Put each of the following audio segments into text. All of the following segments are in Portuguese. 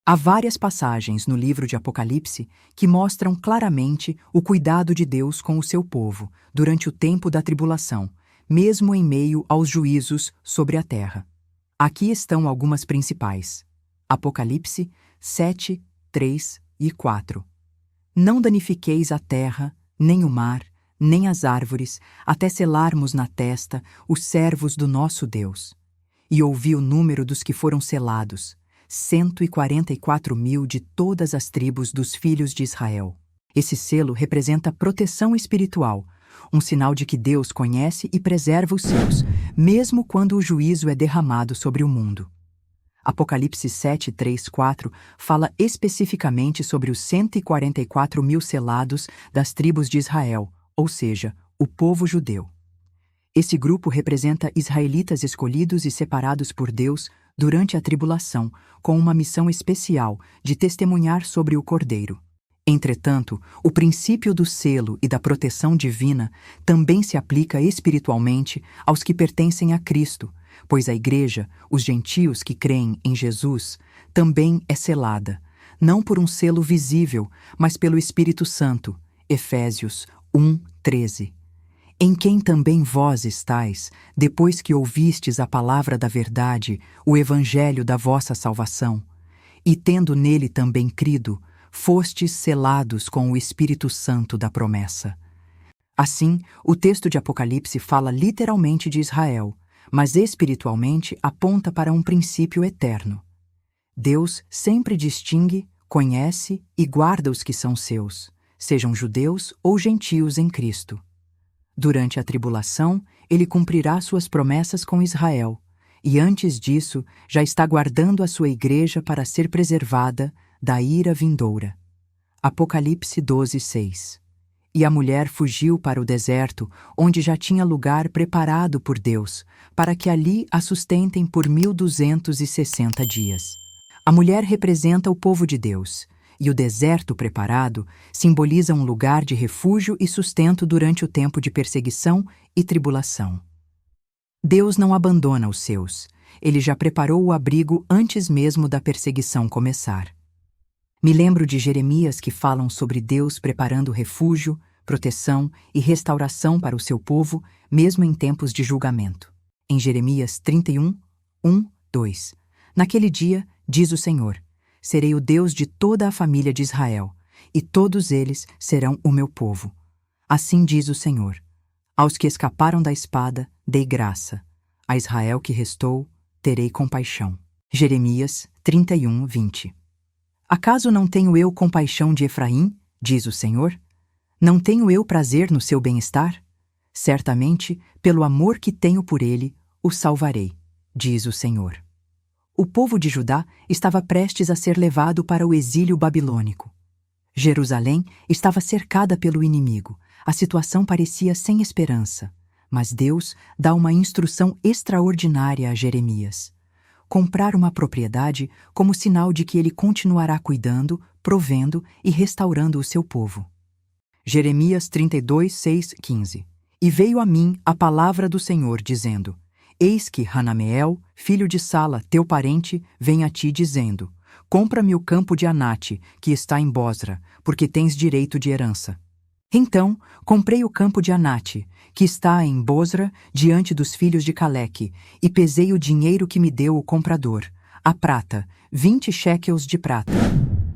Há várias passagens no livro de Apocalipse que mostram claramente o cuidado de Deus com o seu povo durante o tempo da tribulação, mesmo em meio aos juízos sobre a terra. Aqui estão algumas principais. Apocalipse 7, 3 e 4. Não danifiqueis a terra, nem o mar, nem as árvores, até selarmos na testa os servos do nosso Deus. E ouvi o número dos que foram selados, 144.000 de todas as tribos dos filhos de Israel. Esse selo representa proteção espiritual, um sinal de que Deus conhece e preserva os seus, mesmo quando o juízo é derramado sobre o mundo. Apocalipse 7, 3, 4 fala especificamente sobre os 144.000 selados das tribos de Israel, ou seja, o povo judeu. Esse grupo representa israelitas escolhidos e separados por Deus durante a tribulação, com uma missão especial de testemunhar sobre o Cordeiro. Entretanto, o princípio do selo e da proteção divina também se aplica espiritualmente aos que pertencem a Cristo, pois a Igreja, os gentios que creem em Jesus, também é selada, não por um selo visível, mas pelo Espírito Santo. Efésios 1, 13. Em quem também vós estáis, depois que ouvistes a palavra da verdade, o evangelho da vossa salvação, e tendo nele também crido, fostes selados com o Espírito Santo da promessa. Assim, o texto de Apocalipse fala literalmente de Israel, mas espiritualmente aponta para um princípio eterno. Deus sempre distingue, conhece e guarda os que são seus, sejam judeus ou gentios em Cristo. Durante a tribulação, ele cumprirá suas promessas com Israel, e antes disso, já está guardando a sua igreja para ser preservada da ira vindoura. Apocalipse 12, 6. E a mulher fugiu para o deserto, onde já tinha lugar preparado por Deus, para que ali a sustentem por 1.260 dias. A mulher representa o povo de Deus, e o deserto preparado simboliza um lugar de refúgio e sustento durante o tempo de perseguição e tribulação. Deus não abandona os seus. Ele já preparou o abrigo antes mesmo da perseguição começar. Me lembro de Jeremias que falam sobre Deus preparando refúgio, proteção e restauração para o seu povo, mesmo em tempos de julgamento. Em Jeremias 31, 1, 2. Naquele dia, diz o Senhor, serei o Deus de toda a família de Israel, e todos eles serão o meu povo. Assim diz o Senhor. Aos que escaparam da espada, dei graça. A Israel que restou, terei compaixão. Jeremias 31, 20. Acaso não tenho eu compaixão de Efraim, diz o Senhor? Não tenho eu prazer no seu bem-estar? Certamente, pelo amor que tenho por ele, o salvarei, diz o Senhor. O povo de Judá estava prestes a ser levado para o exílio babilônico. Jerusalém estava cercada pelo inimigo. A situação parecia sem esperança. Mas Deus dá uma instrução extraordinária a Jeremias: comprar uma propriedade como sinal de que ele continuará cuidando, provendo e restaurando o seu povo. Jeremias 32, 6, 15. E veio a mim a palavra do Senhor, dizendo: Eis que Hanameel, filho de Sala, teu parente, vem a ti dizendo: compra-me o campo de Anate, que está em Bosra, porque tens direito de herança. Então, comprei o campo de Anate, que está em Bosra, diante dos filhos de Caleque, e pesei o dinheiro que me deu o comprador, a prata, 20 shekels de prata.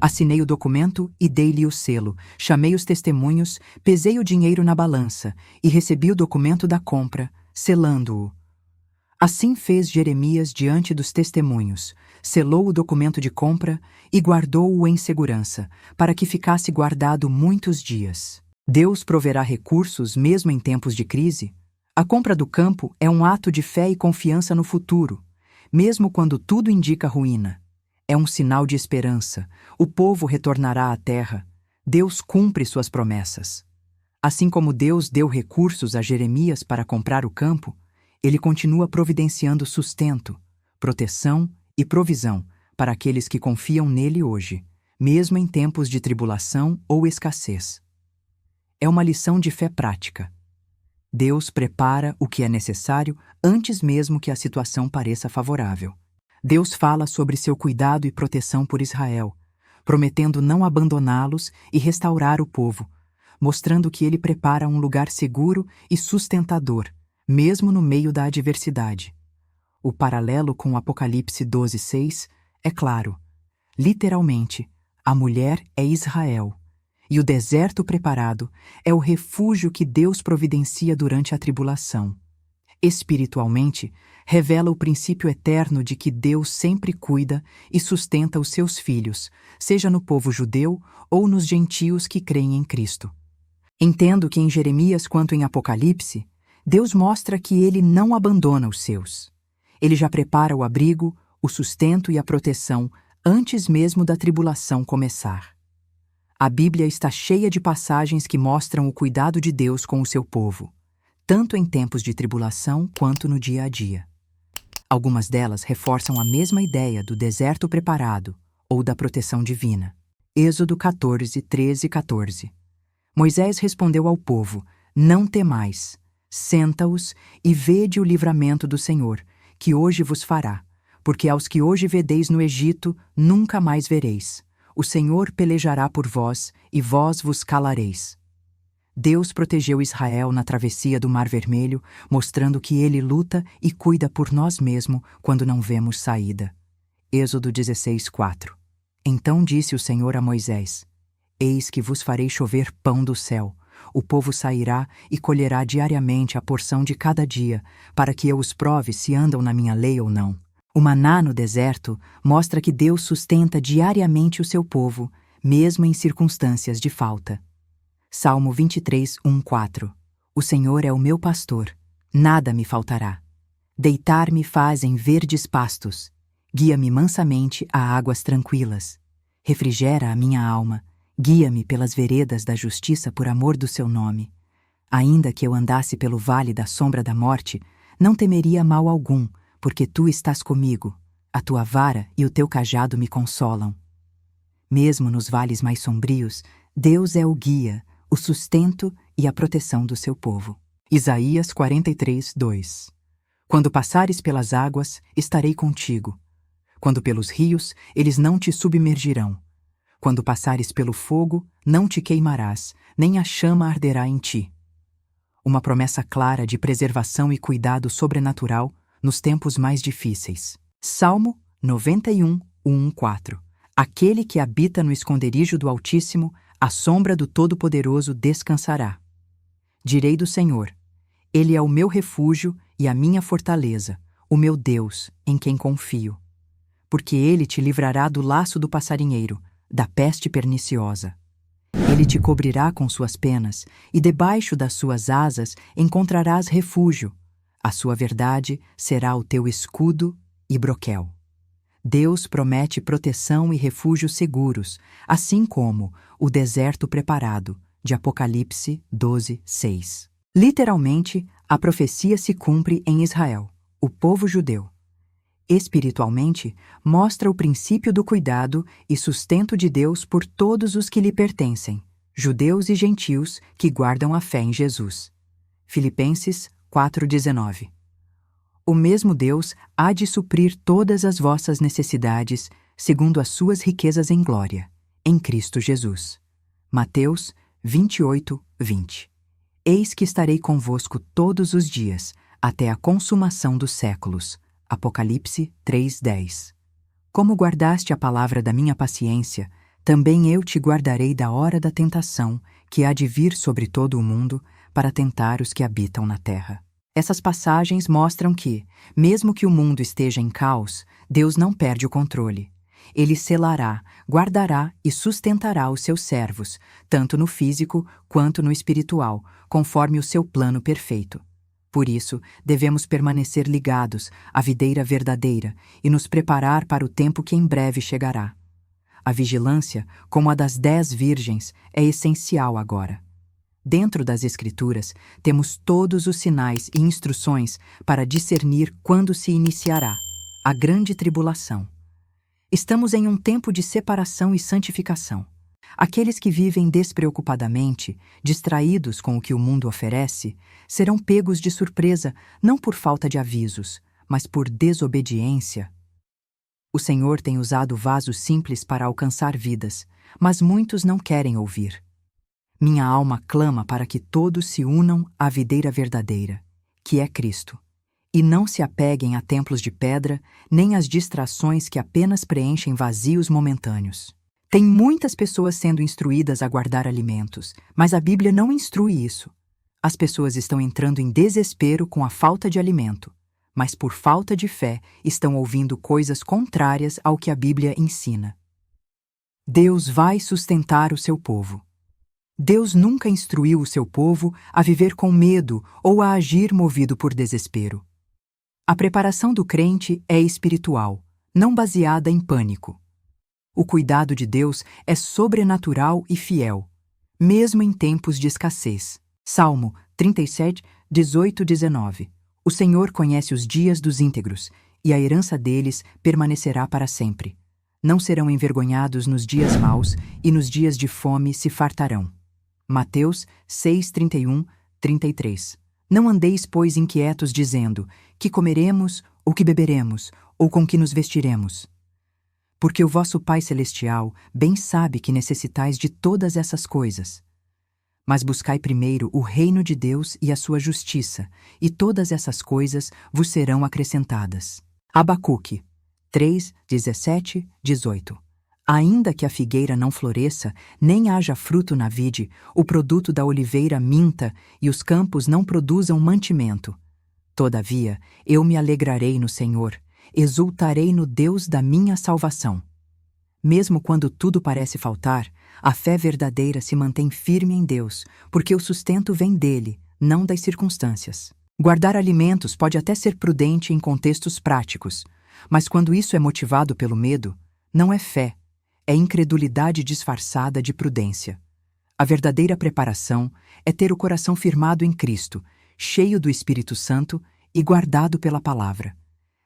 Assinei o documento e dei-lhe o selo, chamei os testemunhos, pesei o dinheiro na balança, e recebi o documento da compra, selando-o. Assim fez Jeremias diante dos testemunhos, selou o documento de compra e guardou-o em segurança, para que ficasse guardado muitos dias. Deus proverá recursos mesmo em tempos de crise? A compra do campo é um ato de fé e confiança no futuro, mesmo quando tudo indica ruína. É um sinal de esperança. O povo retornará à terra. Deus cumpre suas promessas. Assim como Deus deu recursos a Jeremias para comprar o campo, ele continua providenciando sustento, proteção e provisão para aqueles que confiam nele hoje, mesmo em tempos de tribulação ou escassez. É uma lição de fé prática. Deus prepara o que é necessário antes mesmo que a situação pareça favorável. Deus fala sobre seu cuidado e proteção por Israel, prometendo não abandoná-los e restaurar o povo, mostrando que ele prepara um lugar seguro e sustentador, mesmo no meio da adversidade. O paralelo com o Apocalipse 12:6 é claro. Literalmente, a mulher é Israel, e o deserto preparado é o refúgio que Deus providencia durante a tribulação. Espiritualmente, revela o princípio eterno de que Deus sempre cuida e sustenta os seus filhos, seja no povo judeu ou nos gentios que creem em Cristo. Entendo que em Jeremias quanto em Apocalipse, Deus mostra que ele não abandona os seus. Ele já prepara o abrigo, o sustento e a proteção antes mesmo da tribulação começar. A Bíblia está cheia de passagens que mostram o cuidado de Deus com o seu povo, tanto em tempos de tribulação quanto no dia a dia. Algumas delas reforçam a mesma ideia do deserto preparado ou da proteção divina. Êxodo 14, 13 e 14. Moisés respondeu ao povo: Não temais, senta-os e vede o livramento do Senhor, que hoje vos fará, porque aos que hoje vedeis no Egito, nunca mais vereis. O Senhor pelejará por vós, e vós vos calareis. Deus protegeu Israel na travessia do Mar Vermelho, mostrando que ele luta e cuida por nós mesmos quando não vemos saída. Êxodo 16:4. Então disse o Senhor a Moisés: Eis que vos farei chover pão do céu. O povo sairá e colherá diariamente a porção de cada dia, para que eu os prove se andam na minha lei ou não. O maná no deserto mostra que Deus sustenta diariamente o seu povo, mesmo em circunstâncias de falta. Salmo 23, 1, 4. O Senhor é o meu pastor, nada me faltará. Deitar-me faz em verdes pastos, guia-me mansamente a águas tranquilas. Refrigera a minha alma, guia-me pelas veredas da justiça por amor do seu nome. Ainda que eu andasse pelo vale da sombra da morte, não temeria mal algum, porque tu estás comigo, a tua vara e o teu cajado me consolam. Mesmo nos vales mais sombrios, Deus é o guia, o sustento e a proteção do seu povo. Isaías 43, 2. Quando passares pelas águas, estarei contigo. Quando pelos rios, eles não te submergirão. Quando passares pelo fogo, não te queimarás, nem a chama arderá em ti. Uma promessa clara de preservação e cuidado sobrenatural nos tempos mais difíceis. Salmo 91, 1, 4. Aquele que habita no esconderijo do Altíssimo, à sombra do Todo-Poderoso descansará. Direi do Senhor: Ele é o meu refúgio e a minha fortaleza, o meu Deus, em quem confio. Porque Ele te livrará do laço do passarinheiro, da peste perniciosa. Ele te cobrirá com suas penas, e debaixo das suas asas encontrarás refúgio. A sua verdade será o teu escudo e broquel. Deus promete proteção e refúgio seguros, assim como o deserto preparado, de Apocalipse 12, 6. Literalmente, a profecia se cumpre em Israel, o povo judeu. Espiritualmente, mostra o princípio do cuidado e sustento de Deus por todos os que lhe pertencem, judeus e gentios que guardam a fé em Jesus. Filipenses 4,19. O mesmo Deus há de suprir todas as vossas necessidades, segundo as suas riquezas em glória, em Cristo Jesus. Mateus 28, 20. Eis que estarei convosco todos os dias, até a consumação dos séculos. Apocalipse 3:10. Como guardaste a palavra da minha paciência, também eu te guardarei da hora da tentação, que há de vir sobre todo o mundo, para tentar os que habitam na terra. Essas passagens mostram que, mesmo que o mundo esteja em caos, Deus não perde o controle. Ele selará, guardará e sustentará os seus servos, tanto no físico quanto no espiritual, conforme o seu plano perfeito. Por isso, devemos permanecer ligados à videira verdadeira e nos preparar para o tempo que em breve chegará. A vigilância, como a das 10 virgens, é essencial agora. Dentro das Escrituras, temos todos os sinais e instruções para discernir quando se iniciará a grande tribulação. Estamos em um tempo de separação e santificação. Aqueles que vivem despreocupadamente, distraídos com o que o mundo oferece, serão pegos de surpresa não por falta de avisos, mas por desobediência. O Senhor tem usado vasos simples para alcançar vidas, mas muitos não querem ouvir. Minha alma clama para que todos se unam à videira verdadeira, que é Cristo, e não se apeguem a templos de pedra, nem às distrações que apenas preenchem vazios momentâneos. Tem muitas pessoas sendo instruídas a guardar alimentos, mas a Bíblia não instrui isso. As pessoas estão entrando em desespero com a falta de alimento, mas por falta de fé estão ouvindo coisas contrárias ao que a Bíblia ensina. Deus vai sustentar o seu povo. Deus nunca instruiu o seu povo a viver com medo ou a agir movido por desespero. A preparação do crente é espiritual, não baseada em pânico. O cuidado de Deus é sobrenatural e fiel, mesmo em tempos de escassez. Salmo 37, 18-19. O Senhor conhece os dias dos íntegros, e a herança deles permanecerá para sempre. Não serão envergonhados nos dias maus, e nos dias de fome se fartarão. Mateus 6, 31, 33. Não andeis, pois, inquietos, dizendo: que comeremos, ou que beberemos, ou com que nos vestiremos? Porque o vosso Pai Celestial bem sabe que necessitais de todas essas coisas. Mas buscai primeiro o reino de Deus e a sua justiça, e todas essas coisas vos serão acrescentadas. Abacuque 3, 17, 18. Ainda que a figueira não floresça, nem haja fruto na vide, o produto da oliveira minta e os campos não produzam mantimento. Todavia, eu me alegrarei no Senhor, exultarei no Deus da minha salvação. Mesmo quando tudo parece faltar, a fé verdadeira se mantém firme em Deus, porque o sustento vem dele, não das circunstâncias. Guardar alimentos pode até ser prudente em contextos práticos, mas quando isso é motivado pelo medo, não é fé, é incredulidade disfarçada de prudência. A verdadeira preparação é ter o coração firmado em Cristo, cheio do Espírito Santo e guardado pela palavra.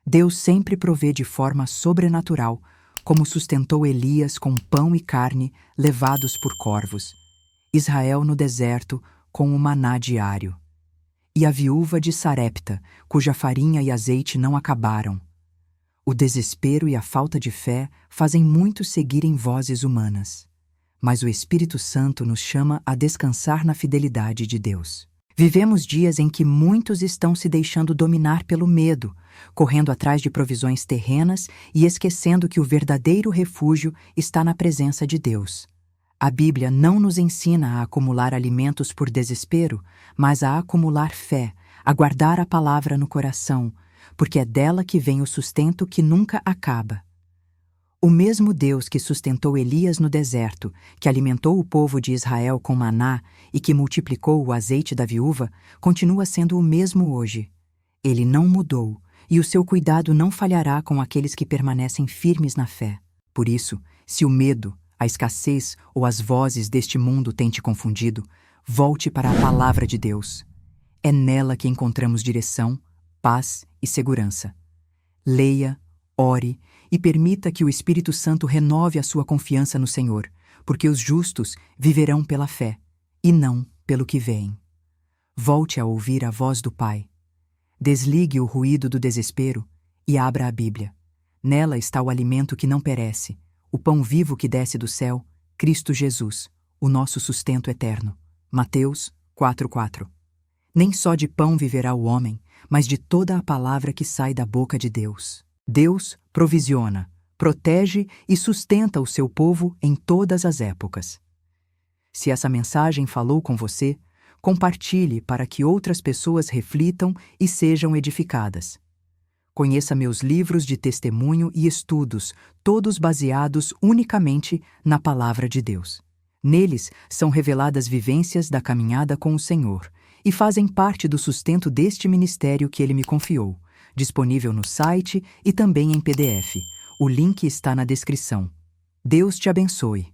Deus sempre provê de forma sobrenatural, como sustentou Elias com pão e carne levados por corvos, Israel no deserto com o maná diário, e a viúva de Sarepta, cuja farinha e azeite não acabaram. O desespero e a falta de fé fazem muitos seguirem vozes humanas, mas o Espírito Santo nos chama a descansar na fidelidade de Deus. Vivemos dias em que muitos estão se deixando dominar pelo medo, correndo atrás de provisões terrenas e esquecendo que o verdadeiro refúgio está na presença de Deus. A Bíblia não nos ensina a acumular alimentos por desespero, mas a acumular fé, a guardar a palavra no coração, porque é dela que vem o sustento que nunca acaba. O mesmo Deus que sustentou Elias no deserto, que alimentou o povo de Israel com maná e que multiplicou o azeite da viúva, continua sendo o mesmo hoje. Ele não mudou, e o seu cuidado não falhará com aqueles que permanecem firmes na fé. Por isso, se o medo, a escassez ou as vozes deste mundo têm te confundido, volte para a palavra de Deus. É nela que encontramos direção, paz e segurança. Leia, ore e permita que o Espírito Santo renove a sua confiança no Senhor, porque os justos viverão pela fé, e não pelo que veem. Volte a ouvir a voz do Pai. Desligue o ruído do desespero e abra a Bíblia. Nela está o alimento que não perece, o pão vivo que desce do céu, Cristo Jesus, o nosso sustento eterno. Mateus 4:4. Nem só de pão viverá o homem, mas de toda a palavra que sai da boca de Deus. Deus provisiona, protege e sustenta o seu povo em todas as épocas. Se essa mensagem falou com você, compartilhe para que outras pessoas reflitam e sejam edificadas. Conheça meus livros de testemunho e estudos, todos baseados unicamente na Palavra de Deus. Neles são reveladas vivências da caminhada com o Senhor e fazem parte do sustento deste ministério que Ele me confiou, disponível no site e também em PDF. O link está na descrição. Deus te abençoe.